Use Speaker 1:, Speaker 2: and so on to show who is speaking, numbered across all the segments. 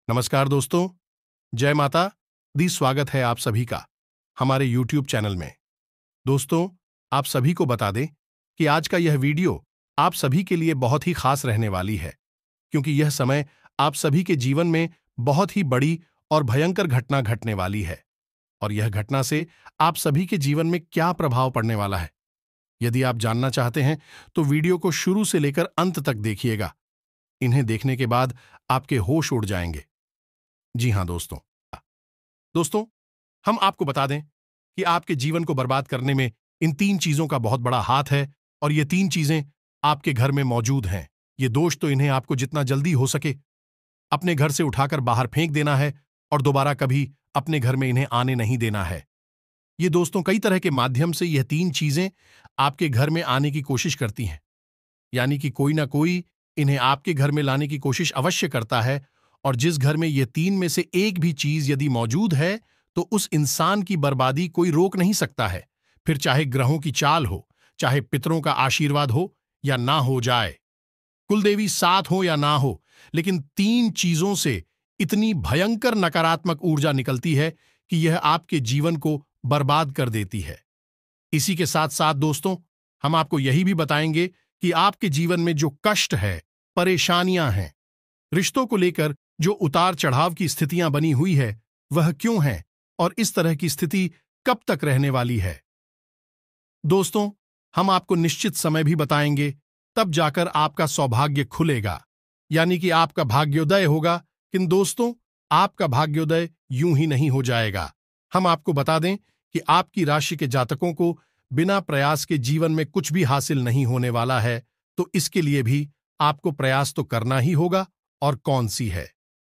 Speaker 1: नमस्कार दोस्तों, जय माता दी। स्वागत है आप सभी का हमारे YouTube चैनल में। दोस्तों, आप सभी को बता दें कि आज का यह वीडियो आप सभी के लिए बहुत ही खास रहने वाली है, क्योंकि यह समय आप सभी के जीवन में बहुत ही बड़ी और भयंकर घटना घटने वाली है। और यह घटना से आप सभी के जीवन में क्या प्रभाव पड़ने वाला है, यदि आप जानना चाहते हैं तो वीडियो को शुरू से लेकर अंत तक देखिएगा। इन्हें देखने के बाद आपके होश उड़ जाएंगे। जी हां दोस्तों, हम आपको बता दें कि आपके जीवन को बर्बाद करने में इन 3 चीजों का बहुत बड़ा हाथ है, और ये 3 चीजें आपके घर में मौजूद हैं। ये दोष तो इन्हें आपको जितना जल्दी हो सके अपने घर से उठाकर बाहर फेंक देना है, और दोबारा कभी अपने घर में इन्हें आने नहीं देना है। ये दोस्तों कई तरह के माध्यम से यह 3 चीजें आपके घर में आने की कोशिश करती हैं, यानी कि कोई ना कोई इन्हें आपके घर में लाने की कोशिश अवश्य करता है। और जिस घर में ये 3 में से एक भी चीज यदि मौजूद है तो उस इंसान की बर्बादी कोई रोक नहीं सकता है, फिर चाहे ग्रहों की चाल हो, चाहे पितरों का आशीर्वाद हो या ना हो जाए, कुलदेवी साथ हो या ना हो, लेकिन 3 चीजों से इतनी भयंकर नकारात्मक ऊर्जा निकलती है कि यह आपके जीवन को बर्बाद कर देती है। इसी के साथ साथ दोस्तों, हम आपको यही भी बताएंगे कि आपके जीवन में जो कष्ट है, परेशानियां हैं, रिश्तों को लेकर जो उतार चढ़ाव की स्थितियां बनी हुई है, वह क्यों है और इस तरह की स्थिति कब तक रहने वाली है। दोस्तों, हम आपको निश्चित समय भी बताएंगे, तब जाकर आपका सौभाग्य खुलेगा, यानी कि आपका भाग्योदय होगा। किंतु दोस्तों, आपका भाग्योदय यूं ही नहीं हो जाएगा। हम आपको बता दें कि आपकी राशि के जातकों को बिना प्रयास के जीवन में कुछ भी हासिल नहीं होने वाला है, तो इसके लिए भी आपको प्रयास तो करना ही होगा। और कौन सी है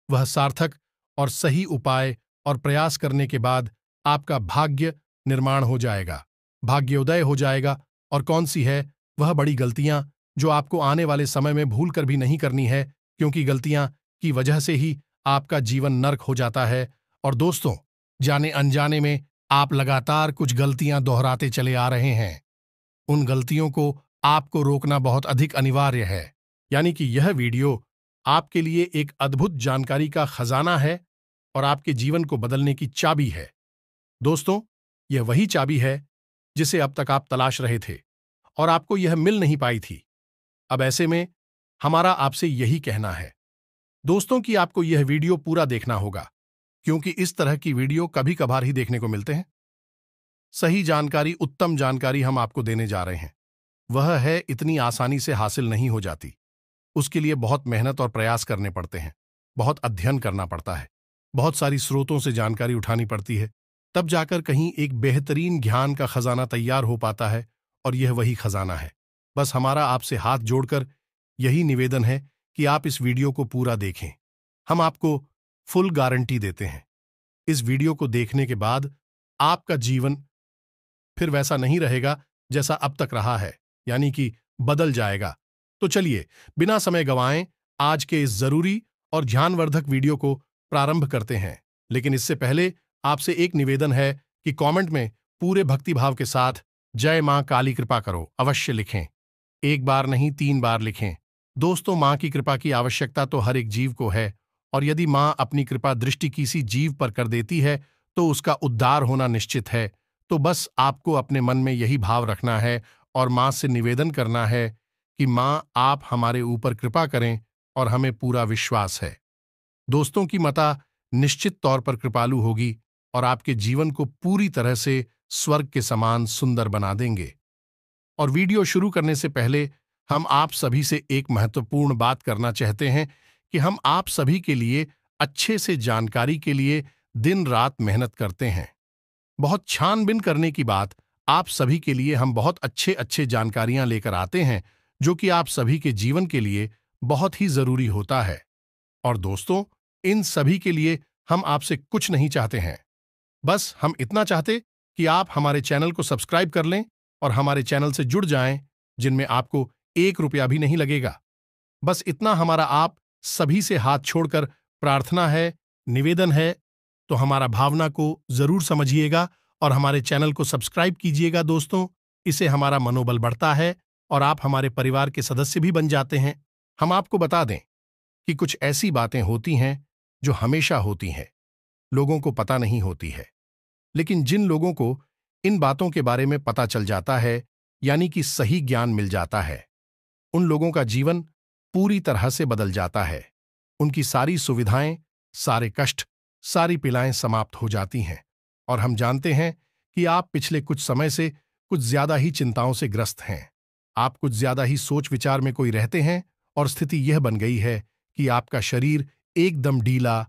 Speaker 1: वह सार्थक और सही उपाय, और प्रयास करने के बाद आपका भाग्य निर्माण हो जाएगा, भाग्योदय हो जाएगा। और कौन सी है वह बड़ी गलतियां जो आपको आने वाले समय में भूल कर भी नहीं करनी है, क्योंकि गलतियां की वजह से ही आपका जीवन नर्क हो जाता है। और दोस्तों, जाने अनजाने में आप लगातार कुछ गलतियां दोहराते चले आ रहे हैं। उन गलतियों को आपको रोकना बहुत अधिक अनिवार्य है, यानी कि यह वीडियो आपके लिए एक अद्भुत जानकारी का खजाना है और आपके जीवन को बदलने की चाबी है। दोस्तों, यह वही चाबी है जिसे अब तक आप तलाश रहे थे और आपको यह मिल नहीं पाई थी। अब ऐसे में हमारा आपसे यही कहना है दोस्तों कि आपको यह वीडियो पूरा देखना होगा, क्योंकि इस तरह की वीडियो कभी कभार ही देखने को मिलते हैं। सही जानकारी, उत्तम जानकारी हम आपको देने जा रहे हैं। वह है इतनी आसानी से हासिल नहीं हो जाती। उसके लिए बहुत मेहनत और प्रयास करने पड़ते हैं, बहुत अध्ययन करना पड़ता है, बहुत सारी स्रोतों से जानकारी उठानी पड़ती है, तब जाकर कहीं एक बेहतरीन ज्ञान का खजाना तैयार हो पाता है। और यह वही खजाना है। बस हमारा आपसे हाथ जोड़कर यही निवेदन है कि आप इस वीडियो को पूरा देखें। हम आपको फुल गारंटी देते हैं, इस वीडियो को देखने के बाद आपका जीवन फिर वैसा नहीं रहेगा जैसा अब तक रहा है, यानी कि बदल जाएगा। तो चलिए, बिना समय गंवाएं आज के इस जरूरी और ध्यानवर्धक वीडियो को प्रारंभ करते हैं। लेकिन इससे पहले आपसे एक निवेदन है कि कमेंट में पूरे भक्तिभाव के साथ जय मां काली कृपा करो अवश्य लिखें। एक बार नहीं, 3 बार लिखें। दोस्तों, मां की कृपा की आवश्यकता तो हर एक जीव को है, और यदि मां अपनी कृपा दृष्टि किसी जीव पर कर देती है तो उसका उद्धार होना निश्चित है। तो बस आपको अपने मन में यही भाव रखना है और मां से निवेदन करना है कि मां, आप हमारे ऊपर कृपा करें, और हमें पूरा विश्वास है दोस्तों की माता निश्चित तौर पर कृपालु होगी और आपके जीवन को पूरी तरह से स्वर्ग के समान सुंदर बना देंगे। और वीडियो शुरू करने से पहले हम आप सभी से एक महत्वपूर्ण बात करना चाहते हैं कि हम आप सभी के लिए अच्छे से जानकारी के लिए दिन रात मेहनत करते हैं। बहुत छानबीन करने की बात, आप सभी के लिए हम बहुत अच्छे अच्छे जानकारियां लेकर आते हैं, जो कि आप सभी के जीवन के लिए बहुत ही जरूरी होता है। और दोस्तों, इन सभी के लिए हम आपसे कुछ नहीं चाहते हैं, बस हम इतना चाहते कि आप हमारे चैनल को सब्सक्राइब कर लें और हमारे चैनल से जुड़ जाएं, जिनमें आपको 1 रुपया भी नहीं लगेगा। बस इतना हमारा आप सभी से हाथ छोड़कर प्रार्थना है, निवेदन है। तो हमारा भावना को जरूर समझिएगा और हमारे चैनल को सब्सक्राइब कीजिएगा दोस्तों। इससे हमारा मनोबल बढ़ता है और आप हमारे परिवार के सदस्य भी बन जाते हैं। हम आपको बता दें कि कुछ ऐसी बातें होती हैं जो हमेशा होती हैं, लोगों को पता नहीं होती है। लेकिन जिन लोगों को इन बातों के बारे में पता चल जाता है, यानी कि सही ज्ञान मिल जाता है, उन लोगों का जीवन पूरी तरह से बदल जाता है। उनकी सारी सुविधाएं, सारे कष्ट, सारी पीड़ाएं समाप्त हो जाती हैं। और हम जानते हैं कि आप पिछले कुछ समय से कुछ ज्यादा ही चिंताओं से ग्रस्त हैं। आप कुछ ज्यादा ही सोच विचार में कोई रहते हैं और स्थिति यह बन गई है कि आपका शरीर एकदम ढीला,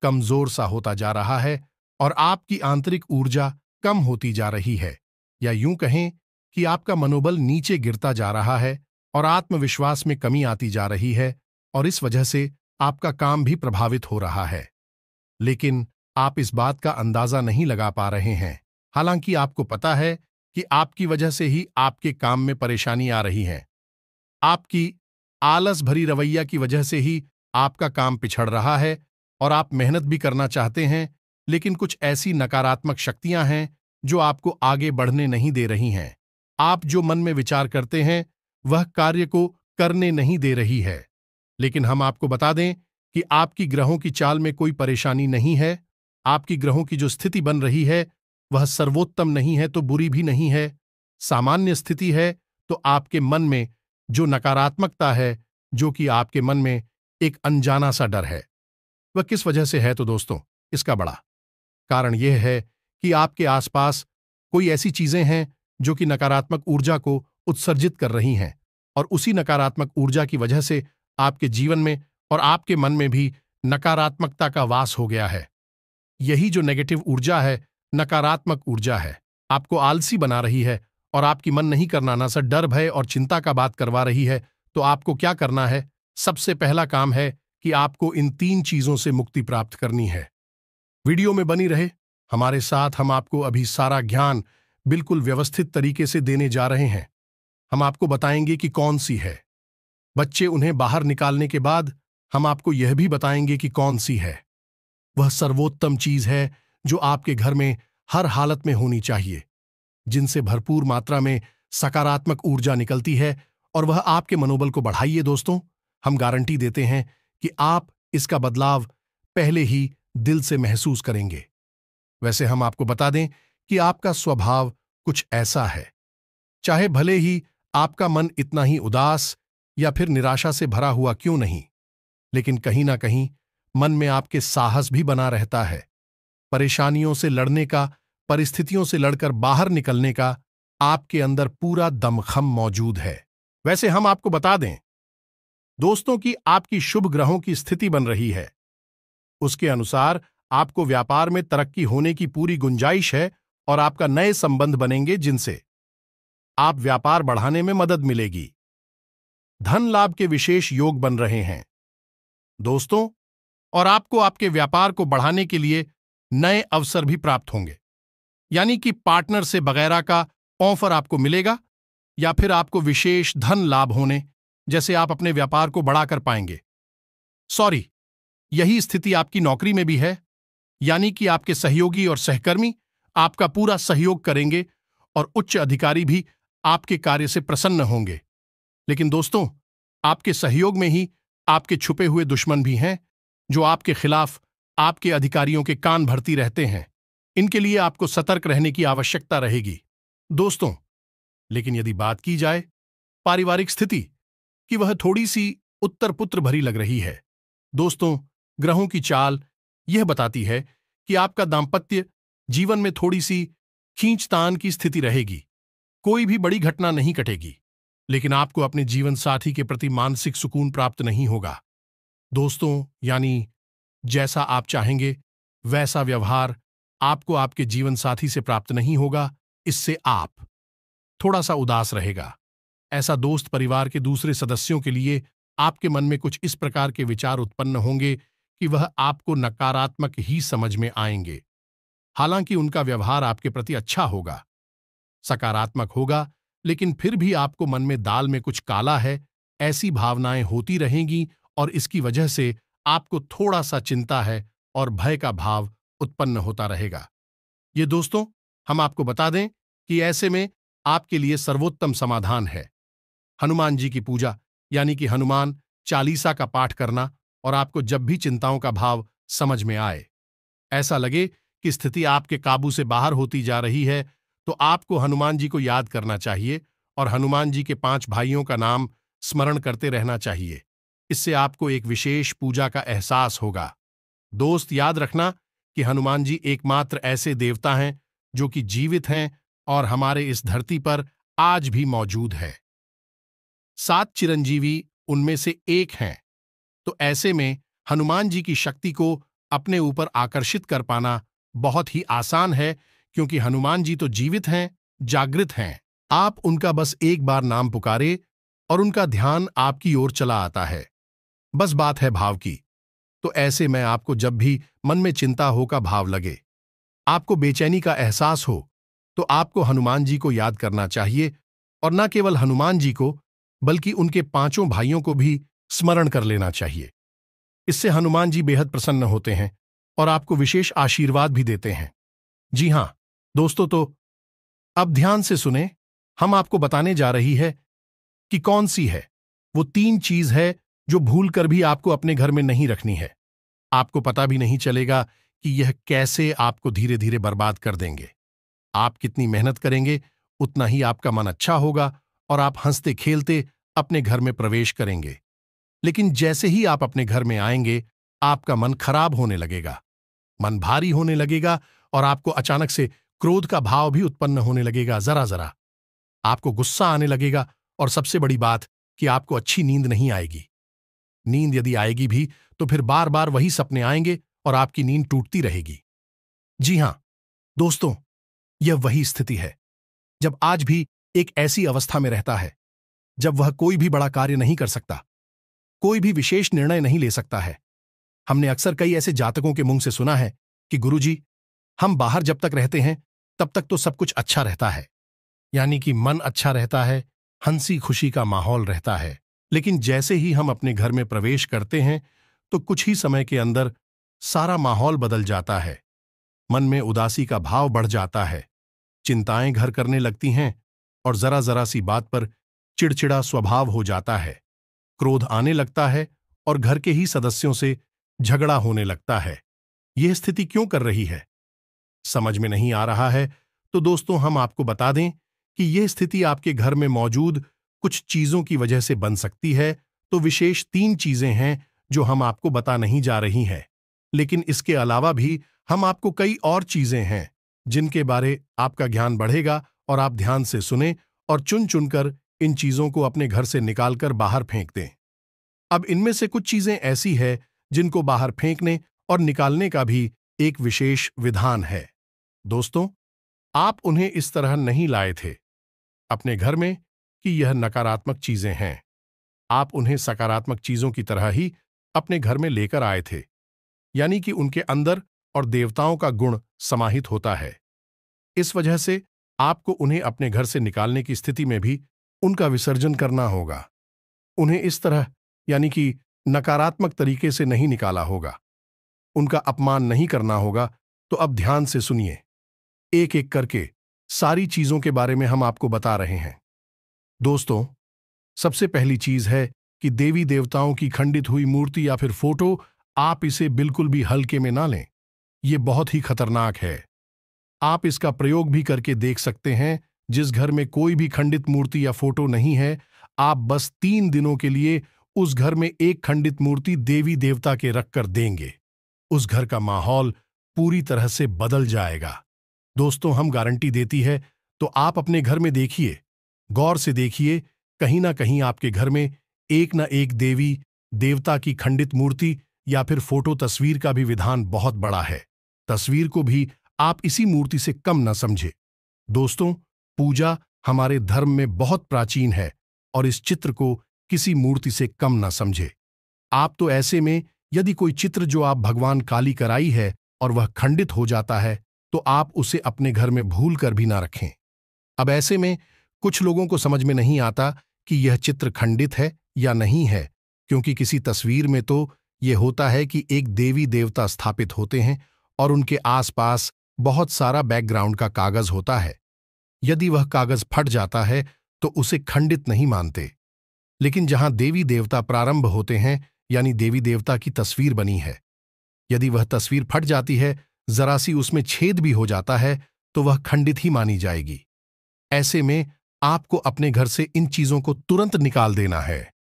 Speaker 1: कमजोर सा होता जा रहा है और आपकी आंतरिक ऊर्जा कम होती जा रही है, या यूं कहें कि आपका मनोबल नीचे गिरता जा रहा है और आत्मविश्वास में कमी आती जा रही है, और इस वजह से आपका काम भी प्रभावित हो रहा है। लेकिन आप इस बात का अंदाजा नहीं लगा पा रहे हैं। हालांकि आपको पता है कि आपकी वजह से ही आपके काम में परेशानी आ रही है। आपकी आलस भरी रवैया की वजह से ही आपका काम पिछड़ रहा है और आप मेहनत भी करना चाहते हैं, लेकिन कुछ ऐसी नकारात्मक शक्तियां हैं जो आपको आगे बढ़ने नहीं दे रही हैं। आप जो मन में विचार करते हैं वह कार्य को करने नहीं दे रही है। लेकिन हम आपको बता दें कि आपकी ग्रहों की चाल में कोई परेशानी नहीं है। आपकी ग्रहों की जो स्थिति बन रही है वह सर्वोत्तम नहीं है तो बुरी भी नहीं है, सामान्य स्थिति है। तो आपके मन में जो नकारात्मकता है, जो कि आपके मन में एक अनजाना सा डर है, वह किस वजह से है? तो दोस्तों, इसका बड़ा कारण यह है कि आपके आसपास कोई ऐसी चीजें हैं जो कि नकारात्मक ऊर्जा को उत्सर्जित कर रही हैं, और उसी नकारात्मक ऊर्जा की वजह से आपके जीवन में और आपके मन में भी नकारात्मकता का वास हो गया है। यही जो नेगेटिव ऊर्जा है, नकारात्मक ऊर्जा है, आपको आलसी बना रही है और आपकी मन नहीं करना ना सर डर, भय और चिंता का बात करवा रही है। तो आपको क्या करना है? सबसे पहला काम है कि आपको इन 3 चीजों से मुक्ति प्राप्त करनी है। वीडियो में बनी रहे हमारे साथ। हम आपको अभी सारा ज्ञान बिल्कुल व्यवस्थित तरीके से देने जा रहे हैं। हम आपको बताएंगे कि कौन सी है। बच्चे उन्हें बाहर निकालने के बाद हम आपको यह भी बताएंगे कि कौन सी है। वह सर्वोत्तम चीज है जो आपके घर में हर हालत में होनी चाहिए, जिनसे भरपूर मात्रा में सकारात्मक ऊर्जा निकलती है, और वह आपके मनोबल को बढ़ाइए। दोस्तों, हम गारंटी देते हैं कि आप इसका बदलाव पहले ही दिल से महसूस करेंगे। वैसे हम आपको बता दें कि आपका स्वभाव कुछ ऐसा है, चाहे भले ही आपका मन इतना ही उदास या फिर निराशा से भरा हुआ क्यों नहीं, लेकिन कहीं ना कहीं मन में आपके साहस भी बना रहता है। परेशानियों से लड़ने का, परिस्थितियों से लड़कर बाहर निकलने का आपके अंदर पूरा दमखम मौजूद है। वैसे हम आपको बता दें दोस्तों कि आपकी शुभ ग्रहों की स्थिति बन रही है, उसके अनुसार आपको व्यापार में तरक्की होने की पूरी गुंजाइश है और आपका नए संबंध बनेंगे जिनसे आप व्यापार बढ़ाने में मदद मिलेगी। धन लाभ के विशेष योग बन रहे हैं दोस्तों, और आपको आपके व्यापार को बढ़ाने के लिए नए अवसर भी प्राप्त होंगे, यानी कि पार्टनर से वगैरह का ऑफर आपको मिलेगा, या फिर आपको विशेष धन लाभ होने जैसे आप अपने व्यापार को बढ़ा कर पाएंगे। सॉरी, यही स्थिति आपकी नौकरी में भी है, यानी कि आपके सहयोगी और सहकर्मी आपका पूरा सहयोग करेंगे और उच्च अधिकारी भी आपके कार्य से प्रसन्न होंगे। लेकिन दोस्तों, आपके सहयोग में ही आपके छुपे हुए दुश्मन भी हैं जो आपके खिलाफ आपके अधिकारियों के कान भरती रहते हैं। इनके लिए आपको सतर्क रहने की आवश्यकता रहेगी दोस्तों। लेकिन यदि बात की जाए पारिवारिक स्थिति की, वह थोड़ी सी उत्तर पुत्र भरी लग रही है दोस्तों। ग्रहों की चाल यह बताती है कि आपका दांपत्य जीवन में थोड़ी सी खींचतान की स्थिति रहेगी। कोई भी बड़ी घटना नहीं घटेगी, लेकिन आपको अपने जीवन साथी के प्रति मानसिक सुकून प्राप्त नहीं होगा दोस्तों। यानी जैसा आप चाहेंगे वैसा व्यवहार आपको आपके जीवन साथी से प्राप्त नहीं होगा। इससे आप थोड़ा सा उदास रहेगा। ऐसा दोस्त परिवार के दूसरे सदस्यों के लिए आपके मन में कुछ इस प्रकार के विचार उत्पन्न होंगे कि वह आपको नकारात्मक ही समझ में आएंगे। हालांकि उनका व्यवहार आपके प्रति अच्छा होगा, सकारात्मक होगा, लेकिन फिर भी आपको मन में दाल में कुछ काला है, ऐसी भावनाएं होती रहेंगी, और इसकी वजह से आपको थोड़ा सा चिंता है और भय का भाव उत्पन्न होता रहेगा। ये दोस्तों, हम आपको बता दें कि ऐसे में आपके लिए सर्वोत्तम समाधान है हनुमान जी की पूजा, यानी कि हनुमान चालीसा का पाठ करना। और आपको जब भी चिंताओं का भाव समझ में आए, ऐसा लगे कि स्थिति आपके काबू से बाहर होती जा रही है, तो आपको हनुमान जी को याद करना चाहिए और हनुमान जी के 5 भाइयों का नाम स्मरण करते रहना चाहिए। इससे आपको एक विशेष पूजा का एहसास होगा। दोस्त, याद रखना कि हनुमान जी एकमात्र ऐसे देवता हैं जो कि जीवित हैं और हमारे इस धरती पर आज भी मौजूद है। 7 चिरंजीवी उनमें से एक हैं, तो ऐसे में हनुमान जी की शक्ति को अपने ऊपर आकर्षित कर पाना बहुत ही आसान है, क्योंकि हनुमान जी तो जीवित हैं, जागृत हैं। आप उनका बस एक बार नाम पुकारे और उनका ध्यान आपकी ओर चला आता है। बस बात है भाव की। तो ऐसे में आपको जब भी मन में चिंता हो का भाव लगे, आपको बेचैनी का एहसास हो, तो आपको हनुमान जी को याद करना चाहिए, और न केवल हनुमान जी को बल्कि उनके 5 भाइयों को भी स्मरण कर लेना चाहिए। इससे हनुमान जी बेहद प्रसन्न होते हैं और आपको विशेष आशीर्वाद भी देते हैं। जी हां दोस्तों, तो अब ध्यान से सुने। हम आपको बताने जा रही है कि कौन सी है वो 3 चीज है जो भूल कर भी आपको अपने घर में नहीं रखनी है। आपको पता भी नहीं चलेगा कि यह कैसे आपको धीरे धीरे बर्बाद कर देंगे। आप कितनी मेहनत करेंगे, उतना ही आपका मन अच्छा होगा और आप हंसते खेलते अपने घर में प्रवेश करेंगे। लेकिन जैसे ही आप अपने घर में आएंगे, आपका मन खराब होने लगेगा, मन भारी होने लगेगा और आपको अचानक से क्रोध का भाव भी उत्पन्न होने लगेगा। जरा जरा आपको गुस्सा आने लगेगा और सबसे बड़ी बात कि आपको अच्छी नींद नहीं आएगी। नींद यदि आएगी भी तो फिर बार बार वही सपने आएंगे और आपकी नींद टूटती रहेगी। जी हां दोस्तों, यह वही स्थिति है जब आज भी एक ऐसी अवस्था में रहता है जब वह कोई भी बड़ा कार्य नहीं कर सकता, कोई भी विशेष निर्णय नहीं ले सकता है। हमने अक्सर कई ऐसे जातकों के मुंह से सुना है कि गुरुजी, हम बाहर जब तक रहते हैं तब तक तो सब कुछ अच्छा रहता है, यानी कि मन अच्छा रहता है, हंसी खुशी का माहौल रहता है। लेकिन जैसे ही हम अपने घर में प्रवेश करते हैं तो कुछ ही समय के अंदर सारा माहौल बदल जाता है। मन में उदासी का भाव बढ़ जाता है, चिंताएं घर करने लगती हैं और जरा जरा सी बात पर चिड़चिड़ा स्वभाव हो जाता है। क्रोध आने लगता है और घर के ही सदस्यों से झगड़ा होने लगता है। यह स्थिति क्यों कर रही है, समझ में नहीं आ रहा है? तो दोस्तों, हम आपको बता दें कि यह स्थिति आपके घर में मौजूद कुछ चीजों की वजह से बन सकती है। तो विशेष 3 चीजें हैं जो हम आपको बता नहीं जा रही हैं, लेकिन इसके अलावा भी हम आपको कई और चीजें हैं जिनके बारे आपका ज्ञान बढ़ेगा, और आप ध्यान से सुने और चुन चुनकर इन चीजों को अपने घर से निकालकर बाहर फेंक दें। अब इनमें से कुछ चीजें ऐसी है जिनको बाहर फेंकने और निकालने का भी एक विशेष विधान है। दोस्तों, आप उन्हें इस तरह नहीं लाए थे अपने घर में कि यह नकारात्मक चीजें हैं। आप उन्हें सकारात्मक चीजों की तरह ही अपने घर में लेकर आए थे, यानी कि उनके अंदर और देवताओं का गुण समाहित होता है। इस वजह से आपको उन्हें अपने घर से निकालने की स्थिति में भी उनका विसर्जन करना होगा। उन्हें इस तरह, यानी कि नकारात्मक तरीके से नहीं निकाला होगा, उनका अपमान नहीं करना होगा। तो अब ध्यान से सुनिए, एक एक करके सारी चीजों के बारे में हम आपको बता रहे हैं। दोस्तों, सबसे पहली चीज है कि देवी देवताओं की खंडित हुई मूर्ति या फिर फोटो, आप इसे बिल्कुल भी हल्के में ना लें। यह बहुत ही खतरनाक है। आप इसका प्रयोग भी करके देख सकते हैं। जिस घर में कोई भी खंडित मूर्ति या फोटो नहीं है, आप बस 3 दिनों के लिए उस घर में एक खंडित मूर्ति देवी देवता के रखकर देंगे, उस घर का माहौल पूरी तरह से बदल जाएगा। दोस्तों, हम गारंटी देती है। तो आप अपने घर में देखिए, गौर से देखिए, कहीं ना कहीं आपके घर में एक न एक देवी देवता की खंडित मूर्ति या फिर फोटो तस्वीर का भी विधान बहुत बड़ा है। तस्वीर को भी आप इसी मूर्ति से कम न समझे। दोस्तों, पूजा हमारे धर्म में बहुत प्राचीन है और इस चित्र को किसी मूर्ति से कम न समझे। आप तो ऐसे में यदि कोई चित्र जो आप भगवान काली कराई है और वह खंडित हो जाता है, तो आप उसे अपने घर में भूल कर भी ना रखें। अब ऐसे में कुछ लोगों को समझ में नहीं आता कि यह चित्र खंडित है या नहीं है, क्योंकि किसी तस्वीर में तो यह होता है कि एक देवी देवता स्थापित होते हैं और उनके आसपास बहुत सारा बैकग्राउंड का कागज होता है। यदि वह कागज फट जाता है तो उसे खंडित नहीं मानते। लेकिन जहां देवी देवता प्रारंभ होते हैं, यानी देवी देवता की तस्वीर बनी है, यदि वह तस्वीर फट जाती है, जरा सी उसमें छेद भी हो जाता है, तो वह खंडित ही मानी जाएगी। ऐसे में आपको अपने घर से इन चीजों को तुरंत निकाल देना है,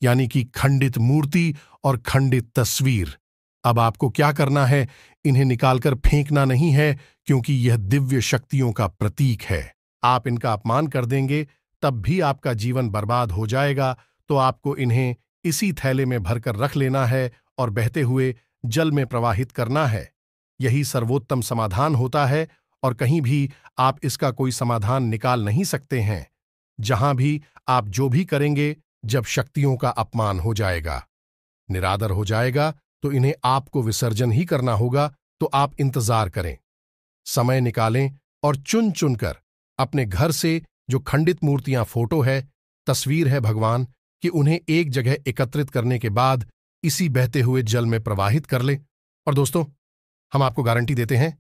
Speaker 1: यानी कि खंडित मूर्ति और खंडित तस्वीर। अब आपको क्या करना है? इन्हें निकालकर फेंकना नहीं है, क्योंकि यह दिव्य शक्तियों का प्रतीक है। आप इनका अपमान कर देंगे तब भी आपका जीवन बर्बाद हो जाएगा। तो आपको इन्हें इसी थैले में भरकर रख लेना है और बहते हुए जल में प्रवाहित करना है। यही सर्वोत्तम समाधान होता है, और कहीं भी आप इसका कोई समाधान निकाल नहीं सकते हैं। जहां भी आप जो भी करेंगे, जब शक्तियों का अपमान हो जाएगा, निरादर हो जाएगा, तो इन्हें आपको विसर्जन ही करना होगा। तो आप इंतजार करें, समय निकालें और चुन चुनकर अपने घर से जो खंडित मूर्तियां, फोटो है, तस्वीर है भगवान कि उन्हें एक जगह एकत्रित करने के बाद इसी बहते हुए जल में प्रवाहित कर लें। और दोस्तों, हम आपको गारंटी देते हैं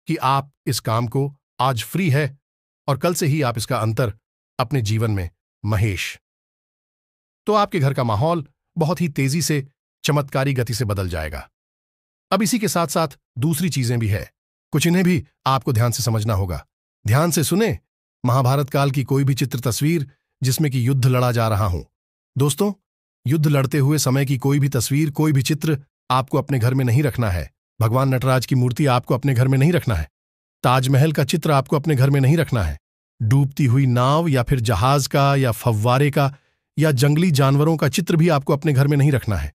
Speaker 1: कि आप इस काम को आज फ्री है, और कल से ही आप इसका अंतर अपने जीवन में महेश, तो आपके घर का माहौल बहुत ही तेजी से, चमत्कारी गति से बदल जाएगा। अब इसी के साथ साथ दूसरी चीजें भी है, कुछ इन्हें भी आपको ध्यान से समझना होगा। ध्यान से सुने। महाभारत काल की कोई भी चित्र तस्वीर जिसमें कि युद्ध लड़ा जा रहा हो, दोस्तों, युद्ध लड़ते हुए समय की कोई भी तस्वीर, कोई भी चित्र आपको अपने घर में नहीं रखना है। भगवान नटराज की मूर्ति आपको अपने घर में नहीं रखना है। ताजमहल का चित्र आपको अपने घर में नहीं रखना है। डूबती हुई नाव या फिर जहाज का या फव्वारे का या जंगली जानवरों का चित्र भी आपको अपने घर में नहीं रखना है।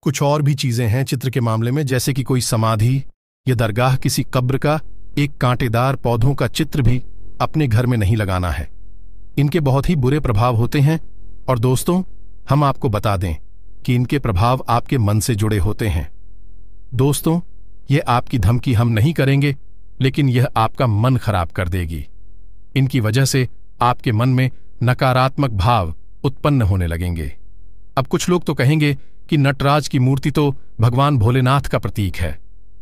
Speaker 1: कुछ और भी चीजें हैं चित्र के मामले में, जैसे कि कोई समाधि या दरगाह, किसी कब्र का एक कांटेदार पौधों का चित्र भी अपने घर में नहीं लगाना है। इनके बहुत ही बुरे प्रभाव होते हैं, और दोस्तों, हम आपको बता दें कि इनके प्रभाव आपके मन से जुड़े होते हैं। दोस्तों, यह आपकी धमकी हम नहीं करेंगे, लेकिन यह आपका मन खराब कर देगी। इनकी वजह से आपके मन में नकारात्मक भाव उत्पन्न होने लगेंगे। अब कुछ लोग तो कहेंगे कि नटराज की मूर्ति तो भगवान भोलेनाथ का प्रतीक है।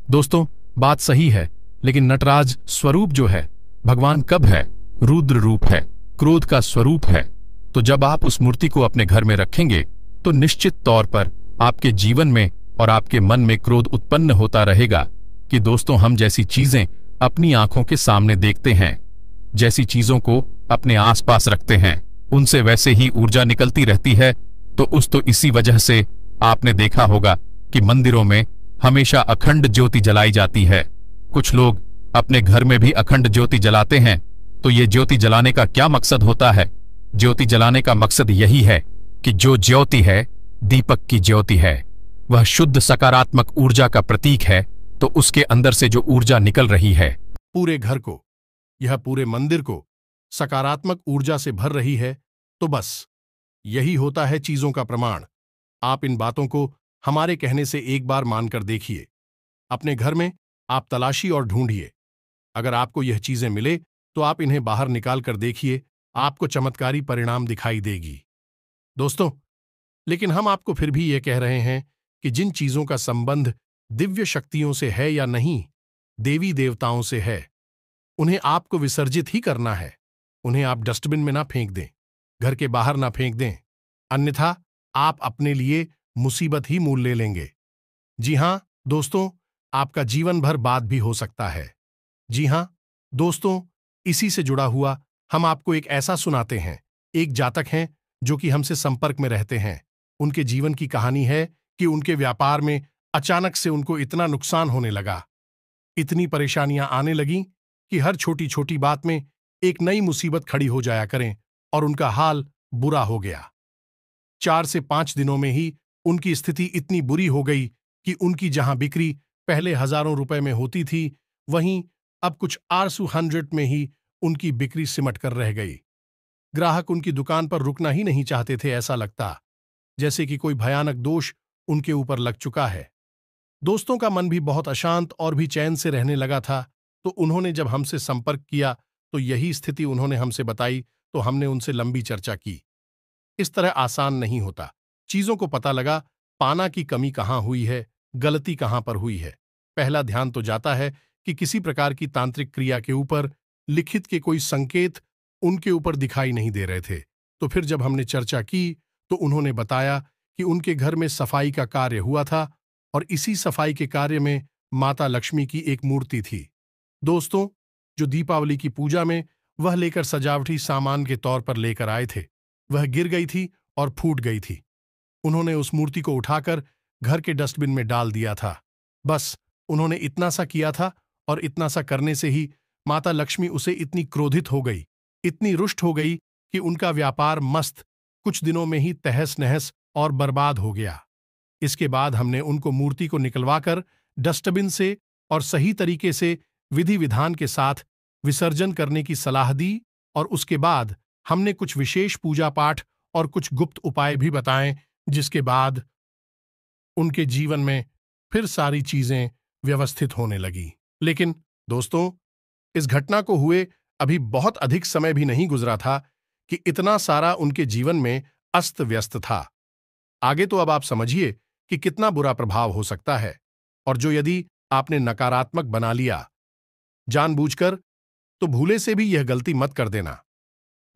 Speaker 1: दोस्तों, बात सही है, लेकिन नटराज स्वरूप जो है, भगवान कब है? रुद्र रूप है, क्रोध का स्वरूप है। तो जब आप उस मूर्ति को अपने घर में रखेंगे, तो निश्चित तौर पर आपके जीवन में और आपके मन में क्रोध उत्पन्न होता रहेगा कि दोस्तों, हम जैसी चीजें अपनी आंखों के सामने देखते हैं, जैसी चीजों को अपने आसपास रखते हैं, उनसे वैसे ही ऊर्जा निकलती रहती है। तो इसी वजह से आपने देखा होगा कि मंदिरों में हमेशा अखंड ज्योति जलाई जाती है। कुछ लोग अपने घर में भी अखंड ज्योति जलाते हैं। तो ये ज्योति जलाने का क्या मकसद होता है? ज्योति जलाने का मकसद यही है कि जो ज्योति है, दीपक की ज्योति है, वह शुद्ध सकारात्मक ऊर्जा का प्रतीक है। तो उसके अंदर से जो ऊर्जा निकल रही है, पूरे घर को, यह पूरे मंदिर को सकारात्मक ऊर्जा से भर रही है। तो बस यही होता है चीजों का प्रमाण। आप इन बातों को हमारे कहने से एक बार मानकर देखिए। अपने घर में आप तलाशी और ढूंढिए। अगर आपको यह चीजें मिले, तो आप इन्हें बाहर निकाल कर देखिए, आपको चमत्कारी परिणाम दिखाई देगी। दोस्तों, लेकिन हम आपको फिर भी यह कह रहे हैं कि जिन चीजों का संबंध दिव्य शक्तियों से है या नहीं, देवी देवताओं से है, उन्हें आपको विसर्जित ही करना है। उन्हें आप डस्टबिन में ना फेंक दें, घर के बाहर ना फेंक दें, अन्यथा आप अपने लिए मुसीबत ही मोल ले लेंगे। जी हां दोस्तों, आपका जीवन भर बाद भी हो सकता है। जी हां दोस्तों, इसी से जुड़ा हुआ हम आपको एक ऐसा सुनाते हैं। एक जातक हैं जो कि हमसे संपर्क में रहते हैं। उनके जीवन की कहानी है कि उनके व्यापार में अचानक से उनको इतना नुकसान होने लगा, इतनी परेशानियां आने लगीं कि हर छोटी छोटी बात में एक नई मुसीबत खड़ी हो जाया करें, और उनका हाल बुरा हो गया। 4 से 5 दिनों में ही उनकी स्थिति इतनी बुरी हो गई कि उनकी जहां बिक्री पहले हजारों रुपए में होती थी, वहीं अब कुछ आरसू 100 में ही उनकी बिक्री सिमट कर रह गई। ग्राहक उनकी दुकान पर रुकना ही नहीं चाहते थे। ऐसा लगता जैसे कि कोई भयानक दोष उनके ऊपर लग चुका है। दोस्तों का मन भी बहुत अशांत और भी चैन से रहने लगा था। तो उन्होंने जब हमसे संपर्क किया, तो यही स्थिति उन्होंने हमसे बताई। तो हमने उनसे लंबी चर्चा की। इस तरह आसान नहीं होता। चीजों को पता लगा, पाना की कमी कहां हुई है, गलती कहां पर हुई है। पहला ध्यान तो जाता है कि किसी प्रकार की तांत्रिक क्रिया के ऊपर लिखित के कोई संकेत उनके ऊपर दिखाई नहीं दे रहे थे। तो फिर जब हमने चर्चा की, तो उन्होंने बताया कि उनके घर में सफाई का कार्य हुआ था, और इसी सफाई के कार्य में माता लक्ष्मी की एक मूर्ति थी। दोस्तों, जो दीपावली की पूजा में वह लेकर सजावटी सामान के तौर पर लेकर आए थे, वह गिर गई थी और फूट गई थी। उन्होंने उस मूर्ति को उठाकर घर के डस्टबिन में डाल दिया था। बस उन्होंने इतना सा किया था और इतना सा करने से ही माता लक्ष्मी उसे इतनी क्रोधित हो गई, इतनी रुष्ट हो गई कि उनका व्यापार मस्त कुछ दिनों में ही तहस नहस और बर्बाद हो गया। इसके बाद हमने उनको मूर्ति को निकलवाकर डस्टबिन से और सही तरीके से विधि विधान के साथ विसर्जन करने की सलाह दी और उसके बाद हमने कुछ विशेष पूजा पाठ और कुछ गुप्त उपाय भी बताएं, जिसके बाद उनके जीवन में फिर सारी चीजें व्यवस्थित होने लगी। लेकिन दोस्तों, इस घटना को हुए अभी बहुत अधिक समय भी नहीं गुजरा था कि इतना सारा उनके जीवन में अस्त व्यस्त था। आगे तो अब आप समझिए कि कितना बुरा प्रभाव हो सकता है, और जो यदि आपने नकारात्मक बना लिया जानबूझकर, तो भूले से भी यह गलती मत कर देना।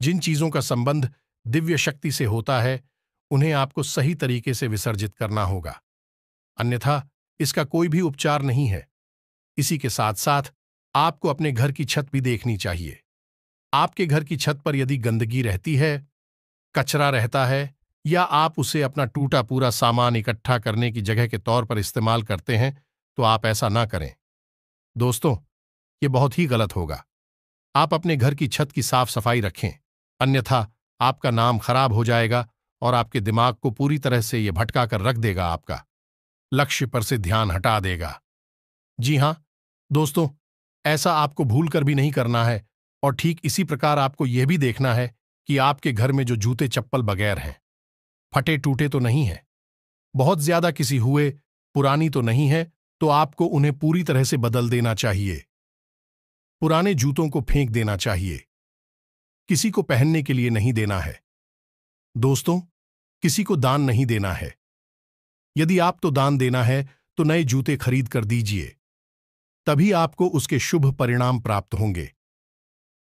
Speaker 1: जिन चीजों का संबंध दिव्य शक्ति से होता है, उन्हें आपको सही तरीके से विसर्जित करना होगा, अन्यथा इसका कोई भी उपचार नहीं है। इसी के साथ साथ आपको अपने घर की छत भी देखनी चाहिए। आपके घर की छत पर यदि गंदगी रहती है, कचरा रहता है, या आप उसे अपना टूटा पूरा सामान इकट्ठा करने की जगह के तौर पर इस्तेमाल करते हैं, तो आप ऐसा ना करें। दोस्तों, ये बहुत ही गलत होगा। आप अपने घर की छत की साफ सफाई रखें, अन्यथा आपका नाम खराब हो जाएगा और आपके दिमाग को पूरी तरह से ये भटका कर रख देगा, आपका लक्ष्य पर से ध्यान हटा देगा। जी हां दोस्तों, ऐसा आपको भूल कर भी नहीं करना है। और ठीक इसी प्रकार आपको यह भी देखना है कि आपके घर में जो जूते चप्पल बगैर हैं, फटे टूटे तो नहीं है, बहुत ज्यादा किसी हुए पुरानी तो नहीं है, तो आपको उन्हें पूरी तरह से बदल देना चाहिए। पुराने जूतों को फेंक देना चाहिए, किसी को पहनने के लिए नहीं देना है। दोस्तों, किसी को दान नहीं देना है। यदि आपको दान देना है तो नए जूते खरीद कर दीजिए, तभी आपको उसके शुभ परिणाम प्राप्त होंगे।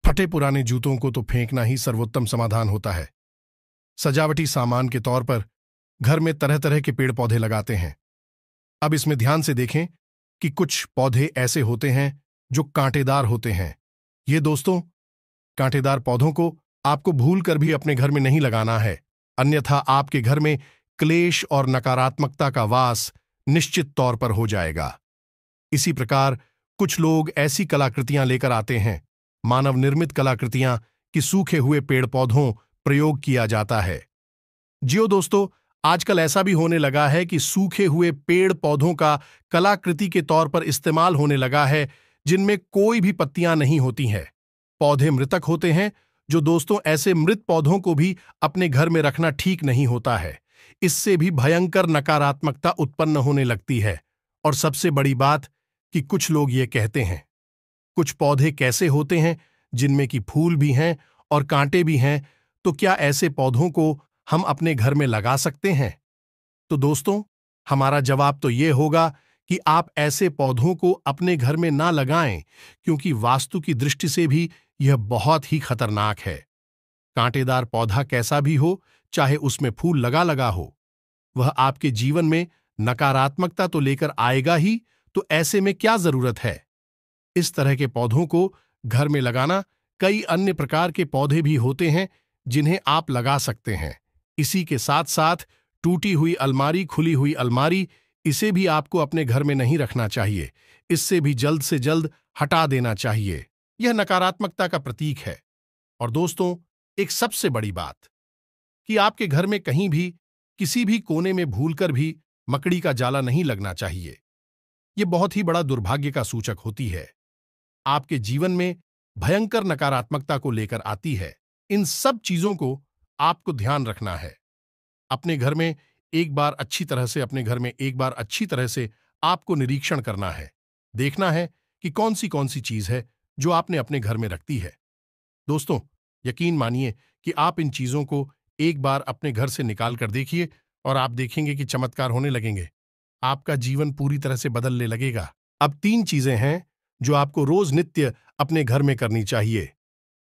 Speaker 1: फटे पुराने जूतों को तो फेंकना ही सर्वोत्तम समाधान होता है। सजावटी सामान के तौर पर घर में तरह तरह के पेड़ पौधे लगाते हैं। अब इसमें ध्यान से देखें कि कुछ पौधे ऐसे होते हैं जो कांटेदार होते हैं। ये दोस्तों, कांटेदार पौधों को आपको भूल कर भी अपने घर में नहीं लगाना है, अन्यथा आपके घर में क्लेश और नकारात्मकता का वास निश्चित तौर पर हो जाएगा। इसी प्रकार कुछ लोग ऐसी कलाकृतियां लेकर आते हैं, मानव निर्मित कलाकृतियां, कि सूखे हुए पेड़ पौधों प्रयोग किया जाता है। जियो दोस्तों, आजकल ऐसा भी होने लगा है कि सूखे हुए पेड़ पौधों का कलाकृति के तौर पर इस्तेमाल होने लगा है, जिनमें कोई भी पत्तियां नहीं होती हैं। पौधे मृतक होते हैं, जो दोस्तों ऐसे मृत पौधों को भी अपने घर में रखना ठीक नहीं होता है। इससे भी भयंकर नकारात्मकता उत्पन्न होने लगती है। और सबसे बड़ी बात कि कुछ लोग ये कहते हैं, कुछ पौधे कैसे होते हैं जिनमें कि फूल भी हैं और कांटे भी हैं, तो क्या ऐसे पौधों को हम अपने घर में लगा सकते हैं? तो दोस्तों, हमारा जवाब तो ये होगा कि आप ऐसे पौधों को अपने घर में ना लगाएं, क्योंकि वास्तु की दृष्टि से भी यह बहुत ही खतरनाक है। कांटेदार पौधा कैसा भी हो, चाहे उसमें फूल लगा लगा हो, वह आपके जीवन में नकारात्मकता तो लेकर आएगा ही, तो ऐसे में क्या जरूरत है? इस तरह के पौधों को घर में लगाना, कई अन्य प्रकार के पौधे भी होते हैं जिन्हें आप लगा सकते हैं। इसी के साथ साथ टूटी हुई अलमारी, खुली हुई अलमारी, इसे भी आपको अपने घर में नहीं रखना चाहिए। इससे भी जल्द से जल्द हटा देना चाहिए। यह नकारात्मकता का प्रतीक है। और दोस्तों, एक सबसे बड़ी बात कि आपके घर में कहीं भी किसी भी कोने में भूलकर भी मकड़ी का जाला नहीं लगना चाहिए। यह बहुत ही बड़ा दुर्भाग्य का सूचक होती है, आपके जीवन में भयंकर नकारात्मकता को लेकर आती है। इन सब चीजों को आपको ध्यान रखना है। अपने घर में एक बार अच्छी तरह से आपको निरीक्षण करना है, देखना है कि कौन सी चीज है जो आपने अपने घर में रखती है। दोस्तों, यकीन मानिए कि आप इन चीजों को एक बार अपने घर से निकाल कर देखिए और आप देखेंगे कि चमत्कार होने लगेंगे। आपका जीवन पूरी तरह से बदलने लगेगा। अब 3 चीजें हैं जो आपको रोज नित्य अपने घर में करनी चाहिए।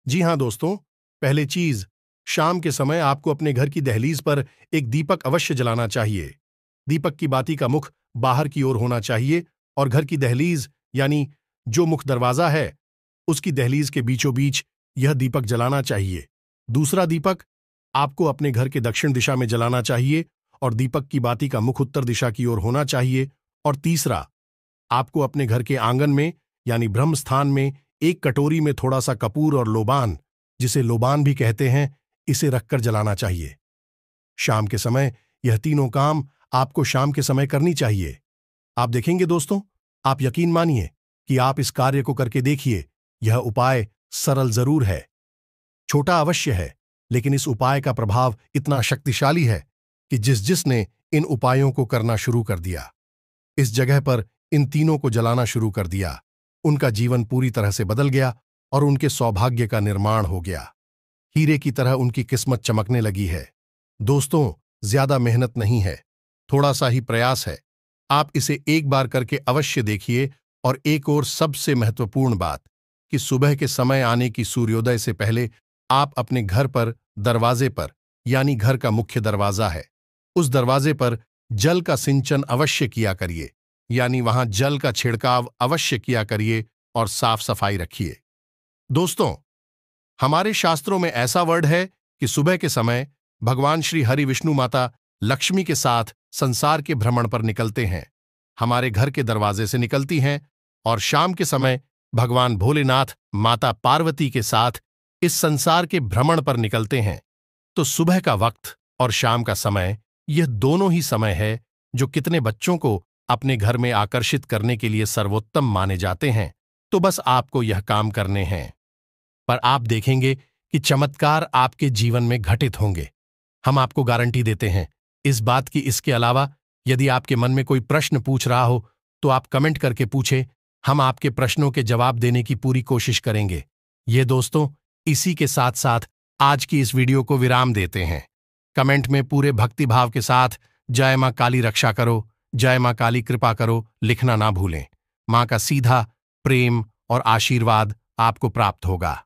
Speaker 1: जी हां दोस्तों, पहली चीज, शाम के समय आपको अपने घर की दहलीज पर एक दीपक अवश्य जलाना चाहिए। दीपक की बाती का मुख बाहर की ओर होना चाहिए और घर की दहलीज यानी जो मुख्य दरवाजा है उसकी दहलीज के बीचों बीच यह दीपक जलाना चाहिए। दूसरा दीपक आपको अपने घर के दक्षिण दिशा में जलाना चाहिए और दीपक की बाती का मुख उत्तर दिशा की ओर होना चाहिए। और तीसरा, आपको अपने घर के आंगन में यानी ब्रह्म स्थान में एक कटोरी में थोड़ा सा कपूर और लोबान, जिसे लोबान भी कहते हैं, इसे रखकर जलाना चाहिए। शाम के समय यह तीनों काम आपको शाम के समय करनी चाहिए। आप देखेंगे दोस्तों, आप यकीन मानिए कि आप इस कार्य को करके देखिए। यह उपाय सरल जरूर है, छोटा अवश्य है, लेकिन इस उपाय का प्रभाव इतना शक्तिशाली है कि जिसने इन उपायों को करना शुरू कर दिया, इस जगह पर इन तीनों को जलाना शुरू कर दिया, उनका जीवन पूरी तरह से बदल गया और उनके सौभाग्य का निर्माण हो गया। हीरे की तरह उनकी किस्मत चमकने लगी है। दोस्तों, ज्यादा मेहनत नहीं है, थोड़ा सा ही प्रयास है। आप इसे एक बार करके अवश्य देखिए। और एक और सबसे महत्वपूर्ण बात कि सुबह के समय आने की सूर्योदय से पहले आप अपने घर पर दरवाजे पर, यानी घर का मुख्य दरवाजा है, उस दरवाजे पर जल का सिंचन अवश्य किया करिए, यानी वहां जल का छिड़काव अवश्य किया करिए और साफ सफाई रखिए। दोस्तों, हमारे शास्त्रों में ऐसा वर्ड है कि सुबह के समय भगवान श्री हरि विष्णु माता लक्ष्मी के साथ संसार के भ्रमण पर निकलते हैं, हमारे घर के दरवाजे से निकलती हैं, और शाम के समय भगवान भोलेनाथ माता पार्वती के साथ इस संसार के भ्रमण पर निकलते हैं। तो सुबह का वक्त और शाम का समय, यह दोनों ही समय है जो कितने बच्चों को अपने घर में आकर्षित करने के लिए सर्वोत्तम माने जाते हैं। तो बस आपको यह काम करने हैं, पर आप देखेंगे कि चमत्कार आपके जीवन में घटित होंगे। हम आपको गारंटी देते हैं इस बात की। इसके अलावा यदि आपके मन में कोई प्रश्न पूछ रहा हो तो आप कमेंट करके पूछें, हम आपके प्रश्नों के जवाब देने की पूरी कोशिश करेंगे। ये दोस्तों, इसी के साथ साथ आज की इस वीडियो को विराम देते हैं। कमेंट में पूरे भक्तिभाव के साथ जय मां काली रक्षा करो, जय मां काली कृपा करो लिखना ना भूलें। मां का सीधा प्रेम और आशीर्वाद आपको प्राप्त होगा।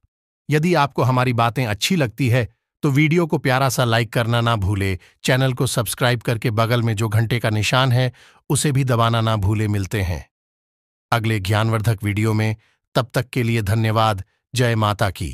Speaker 1: यदि आपको हमारी बातें अच्छी लगती है तो वीडियो को प्यारा सा लाइक करना ना भूले, चैनल को सब्सक्राइब करके बगल में जो घंटे का निशान है उसे भी दबाना ना भूले। मिलते हैं अगले ज्ञानवर्धक वीडियो में, तब तक के लिए धन्यवाद। जय माता की।